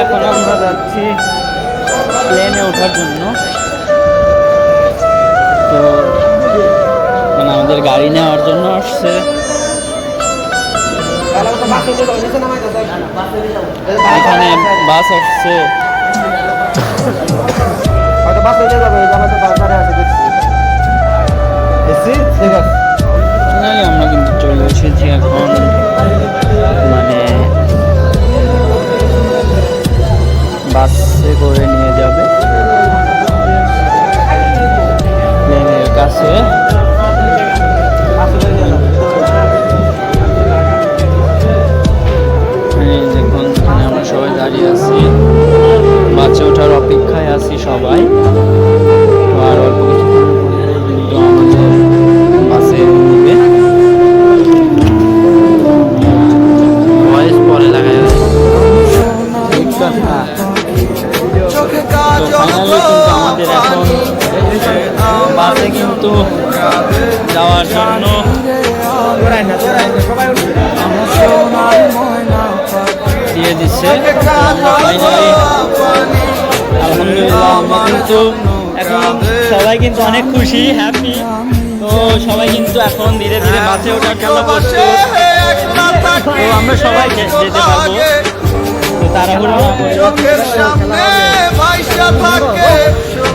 এখন আমরা যাচ্ছি প্লেনে ওঠার জন্য। তো মানে আমাদের গাড়ি নেওয়ার জন্য আসছে। এখানে বাস আসছে। আমরা কিন্তু চলে এসেছি এখন, মানে বাসে করে নিয়ে যাবে প্লেনের কাছে। দেখুন এখানে আমরা সবাই দাঁড়িয়ে আছি, বাসে ওঠার অপেক্ষায় আছি সবাই। তো আর অল্প কিছুক্ষণ কিন্তু আমাদের বাসে নেবে। ভয়েস পরে লাগাই আমাদের এখন বাসে কিন্তু যাওয়ার জন্য দিয়ে দিচ্ছে। আলহামদুলিল্লাহ আমরা কিন্তু এখন সবাই কিন্তু অনেক খুশি, হ্যাপি। তো সবাই কিন্তু এখন ধীরে ধীরে বাসে ওঠার জন্য করছে। তো আমরা সবাই যেতে পারবো, তো তাড়াহুড়ো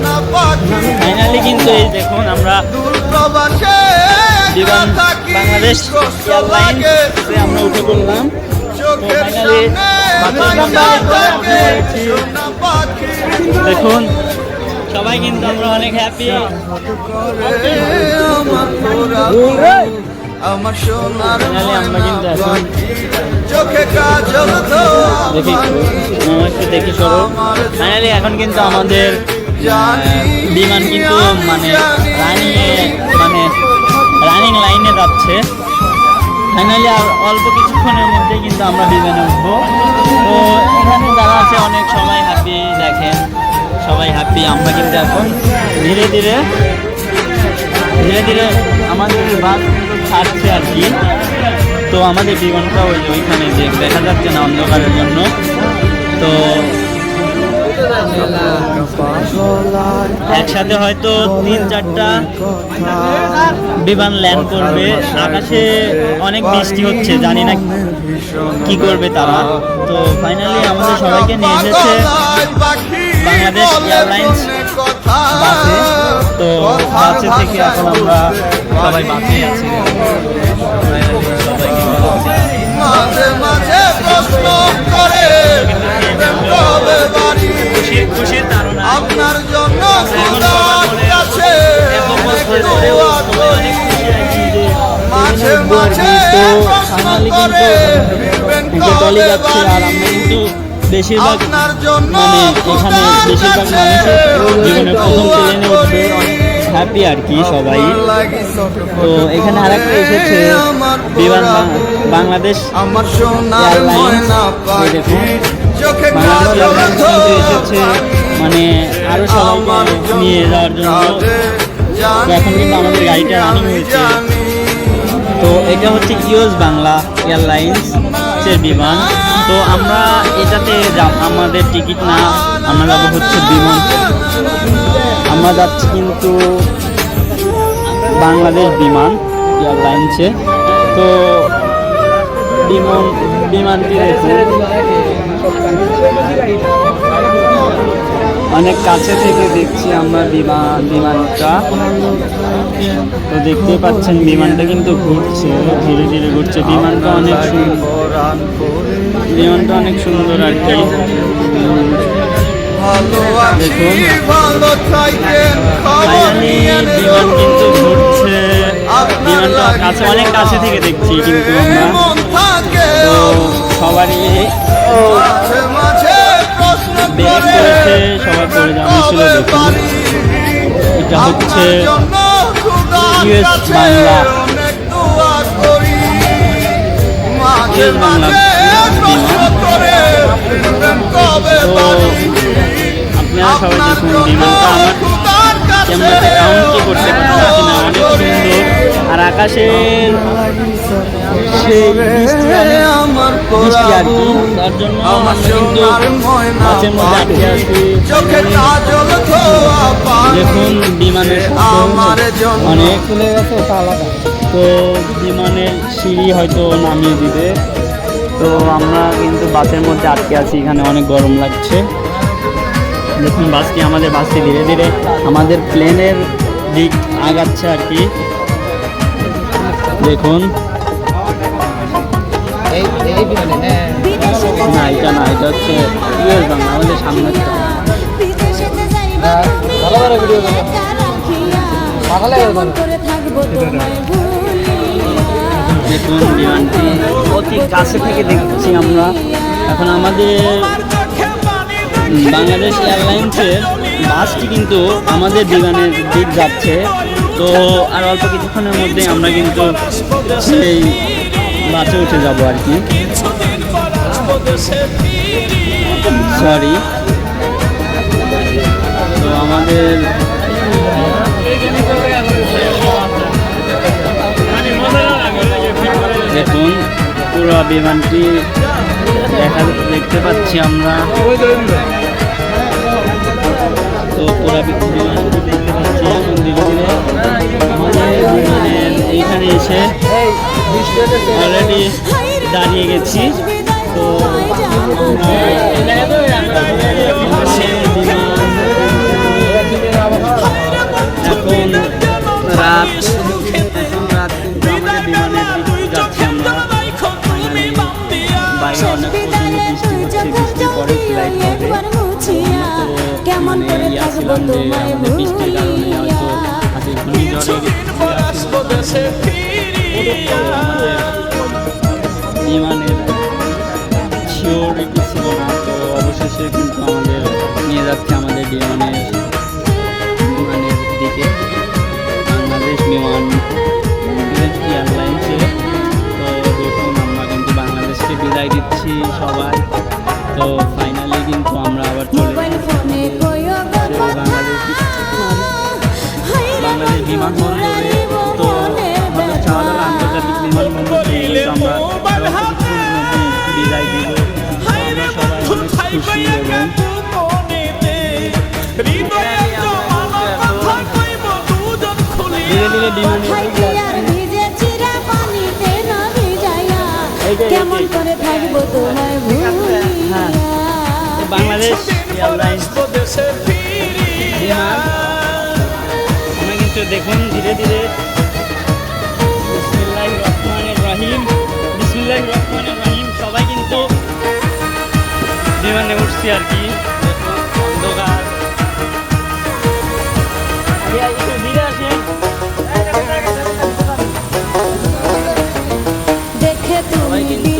না করে। ফাইনালি কিন্তু এই দেখুন আমরা বিমান বাংলাদেশ এয়ারলাইন্সে আমরা উঠে পড়লাম। তো ফাইনালি দেখুন সবাই কিন্তু আমরা অনেক হ্যাপি। আমরা কিন্তু এখন দেখি সরো ফাইনালি এখন কিন্তু আমাদের বিমান কিন্তু মানে রানিং লাইনে যাচ্ছে। ফাইনালি আর অল্প কিছুক্ষণের মধ্যে কিন্তু আমরা বিমানে উঠবো। তো এখানে যারা আছে অনেক সবাই হ্যাপি, দেখেন সবাই হ্যাপি। আমরা কিন্তু এখন ধীরে ধীরে আমাদের বাস কিন্তু ছাড়ছে আর কি। তো আমাদের বিমানটা ওইখানে দেখা যাচ্ছে না অন্ধকারের জন্য। তো একসাথে হয়তো 3-4টা বিমান ল্যান্ড করবে। আকাশে অনেক বৃষ্টি হচ্ছে, জানি না কি করবে তারা। তো ফাইনালি আমাদের সবাইকে নিয়ে এসেছে বাংলাদেশ এয়ারলাইন্স বাসে। তো বাসে থেকে এখন আমরা সবাই বাসে আছি। খুশির ধারণা আপনার জন্য টলি যাচ্ছে। আর আমরা কিন্তু বেশিরভাগ মানে এখানে বেশিরভাগ মানুষের জীবনে প্রথম প্লেনে উঠবে, হ্যাপি আর কি সবাই। তো এখানে আরেকটা এসেছে বিমান বাংলাদেশ এয়ারলাইন্স। দেখুন বাংলাদেশ এয়ারলাইন্স কিন্তু এসেছে মানে আরো সবাইকে নিয়ে যাওয়ার জন্য। এখন কিন্তু আমাদের গাড়িটা রানিং হয়েছে। তো এটা হচ্ছে ইউএস বাংলা এয়ারলাইন্স এর বিমান। তো আমরা এটাতে আমাদের টিকিট না, আমরা যাবো হচ্ছে বিমান। আমরা যাচ্ছি কিন্তু বাংলাদেশ বিমান এয়ারলাইন্সে। তো বিমানটি অনেক কাছে থেকে দেখছি আমরা বিমানটা। তো দেখতে পাচ্ছেন বিমানটা কিন্তু ঘুরছে, ধীরে ধীরে ঘুরছে। বিমানটা অনেক সুন্দর আর কি। দেখুন ফাইনালি বিমান কিন্তু ঘুরছে। বিমানটা কাছে, অনেক কাছে থেকে দেখছি কিন্তু আমরা। তো সবারই ব্রেক করেছে, সবাই পড়ে যাওয়া ছিল। দেখুন এটা হচ্ছে ইউএস বাংলা বিমান। তো আপনারা সবাই দেখুন বিমানটা আমার ক্যামেরাতে কাউন্ট কি করতে পারছি না। অনেক সুন্দর। আর আকাশের সেই বৃষ্টি আর কি, তার জন্য আমরা কিন্তু মাঝে মধ্যে আটকে আছি। দেখুন বিমানের অনেক খুলে গেছে, ওটা আলাদা। তো বিমানের সিঁড়ি হয়তো নামিয়ে দিবে। তো আমরা কিন্তু বাসের মধ্যে আটকে আছি, এখানে অনেক গরম লাগছে। দেখুন আমাদের বাসটি ধীরে ধীরে আমাদের প্লেনের দিক আগাচ্ছে আর কি। দেখুন না, এটা না, এটা হচ্ছে ইউএস বাংলা, আমাদের সামনে। দেখুন বিমানটি অতি কাছে থেকে দেখছি আমরা। এখন আমাদের বাংলাদেশ এয়ারলাইন্সের বাসটি কিন্তু আমাদের বিমানের দিক যাচ্ছে। তো আর অল্প কিছুক্ষণের মধ্যে আমরা কিন্তু সেই বাসে উঠে যাব আর কি। সরি, তো আমাদের দেখুন পুরো বিমানটি দেখতে পাচ্ছি আমরা। তো পুরো বিমানটি দেখতে পাচ্ছি এখন ধীরে ধীরে আমাদের বিমানের এইখানে এসে অলরেডি দাঁড়িয়ে গেছি। তো এখন রাত কিন্তু আমাদের বিমানের দিকে যাচ্ছি আমরা। বাইরে অনেক প্রচন্ড বৃষ্টি হচ্ছে, বৃষ্টির পরে ফ্লাইট হবে। মানে আসলাম যে আমাদের বৃষ্টির কারণে হয়তো হাতে ঘূর্ণিঝড়ে বিমানের সিওরিটি ছিল না। তো অবশেষে কিন্তু আমাদের নিয়ে যাচ্ছে আমাদের বিমানের দিকে, বাংলাদেশ বিমান এয়ারলাইন্সে। তো দেখুন আমরা কিন্তু বাংলাদেশকে বিদায় দিচ্ছি সবাই। তো ফাইনালি কিন্তু আমরা আবার চলে বাংলাদেশ বিমানবন্দরে। তো শাহজালাল আন্তর্জাতিক বিমানবন্দরে আমরা বিদায় দিব। আমরা সবাই অনেক খুশি এবং ধীরে ধীরে বিমানে বাংলাদেশ এয়ারলাইন্স বিমান আমরা কিন্তু দেখুন ধীরে ধীরে বিসমিল্লাহির রহমানির রহিম, বিসমিল্লাহির রহমানির রহিম সবাই কিন্তু বিমানে উঠছি আর কি। অন্ধকার ধীরে আসে সবাই কিন্তু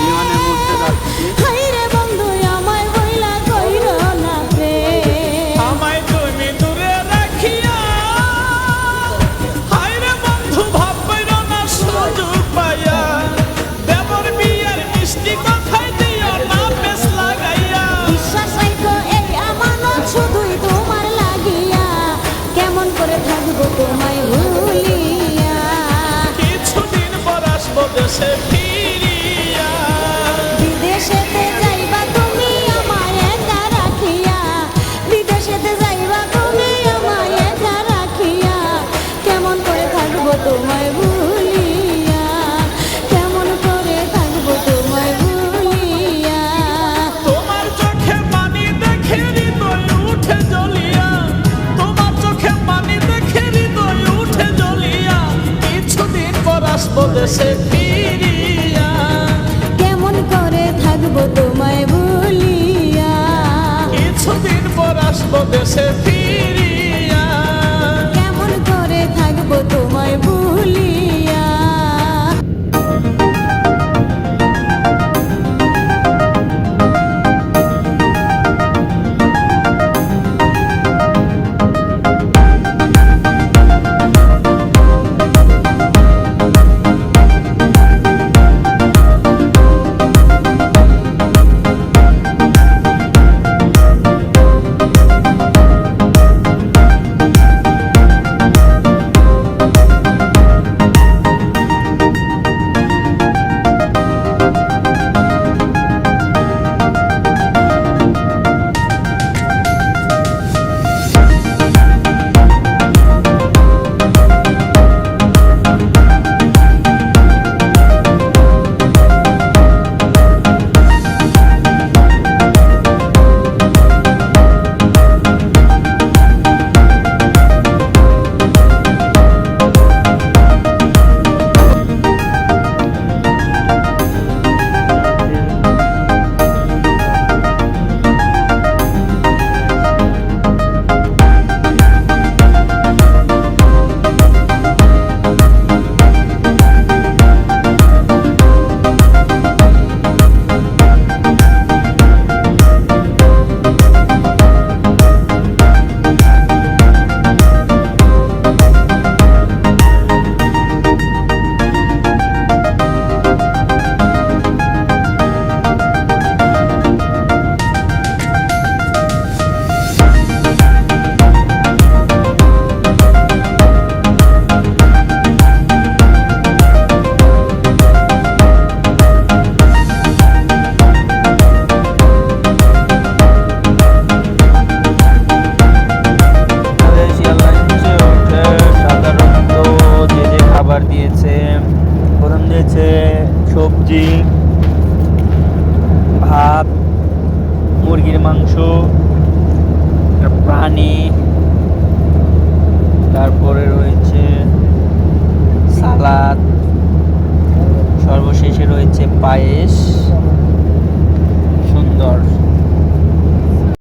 বিমানের মধ্যে যাচ্ছি। বিদেশেতে যাইবা তুমি আমায় একা রাখিয়া, বিদেশেতে যাইবা তুমি আমায় একা রাখিয়া, কেমন করে থাকবো তোমায় ভুলিয়া, কেমন করে থাকবো তোমায় ভুলিয়া। তোমার চোখে পানি দেখে হৃদয় উঠে জ্বলিয়া, তোমার চোখে পানি দেখে হৃদয় উঠে জ্বলিয়া, কিছুদিন পর আসবো দেশে ফিরিয়া, কেমন করে থাকবো তোমায় ভুলিয়া, কিছুদিন পর আসবো দেশে ফিরিয়া।